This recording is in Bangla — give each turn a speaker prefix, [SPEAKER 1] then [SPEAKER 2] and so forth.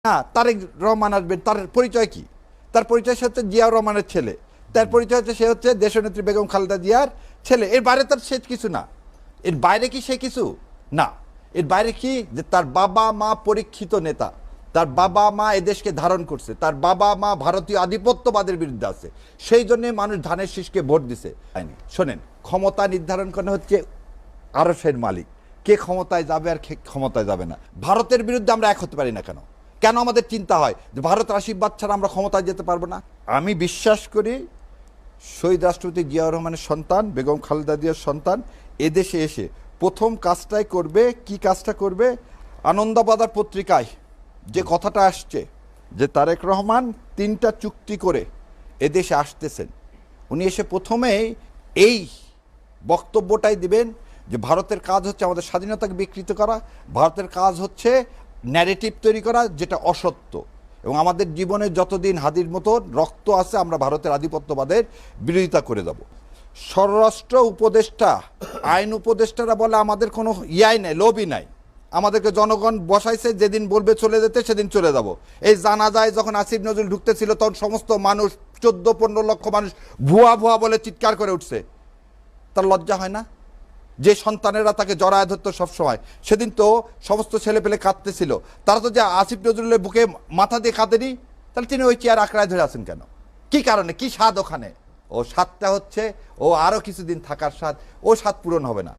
[SPEAKER 1] হ্যাঁ, তারেক রহমান আসবেন, তার পরিচয় কি? তার পরিচয় সে হচ্ছে জিয়াউর রহমানের ছেলে, তার পরিচয় হচ্ছে সে হচ্ছে দেশনেত্রী বেগম খালেদা জিয়ার ছেলে। এর বাইরে তার সে কিছু না। এর বাইরে কি সে কিছু না? এর বাইরে কি যে তার বাবা মা পরীক্ষিত নেতা, তার বাবা মা এদেশকে ধারণ করছে, তার বাবা মা ভারতীয় আধিপত্যবাদের বিরুদ্ধে আছে, সেই জন্য মানুষ ধানের শীষকে ভোট দিছে। শোনেন, ক্ষমতা নির্ধারণ করা হচ্ছে আরশের মালিক, কে ক্ষমতায় যাবে আর কে ক্ষমতায় যাবে না। ভারতের বিরুদ্ধে আমরা এক হতে পারি না কেন? কেন আমাদের চিন্তা হয় যে ভারতের আশীর্বাদ ছাড়া আমরা ক্ষমতায় যেতে পারবো না? আমি বিশ্বাস করি শহীদ রাষ্ট্রপতি জিয়াউর রহমানের সন্তান বেগম খালেদা জিয়ার সন্তান এদেশে এসে প্রথম কাজটাই করবে। কি কাজটা করবে? আনন্দবাজার পত্রিকায় যে কথাটা আসছে যে তারেক রহমান 3টা চুক্তি করে এদেশে আসতেছেন, উনি এসে প্রথমেই এই বক্তব্যটাই দিবেন যে ভারতের কাজ হচ্ছে আমাদের স্বাধীনতাকে বিকৃত করা, ভারতের কাজ হচ্ছে ন্যারেটিভ তৈরি করা যেটা অসত্য, এবং আমাদের জীবনে যতদিন হাদির মতো রক্ত আছে আমরা ভারতের আধিপত্যবাদের বিরোধিতা করে যাব। স্বরাষ্ট্র উপদেষ্টা, আইন উপদেষ্টারা বলে আমাদের কোনো ইয়াই নাই, লোভই নাই, আমাদেরকে জনগণ বসাইছে, যেদিন বলবে চলে যেতে সেদিন চলে যাব। এই জানা যায় যখন আসিফ নজরুল ঢুকতেছিল তখন সমস্ত মানুষ 14-15 লক্ষ মানুষ ভুয়া ভুয়া বলে চিৎকার করে উঠছে। তার লজ্জা হয় না? যে সন্তানেরা তাকে জড়ায় ধরতো সবসময়, সেদিন তো সমস্ত ছেলে পেলে কাঁদতেছিল, তারা তো যে আসিফ নজরুলের বুকে মাথা দিয়ে কাঁদেনি, তাহলে তিনি ওই চেয়ার আঁকড়ায় ধরে আছেন কেন? কি কারণে? কি স্বাদ ওখানে? ও স্বাদটা হচ্ছে ও আরো কিছুদিন থাকার স্বাদ, ও স্বাদ পূরণ হবে না।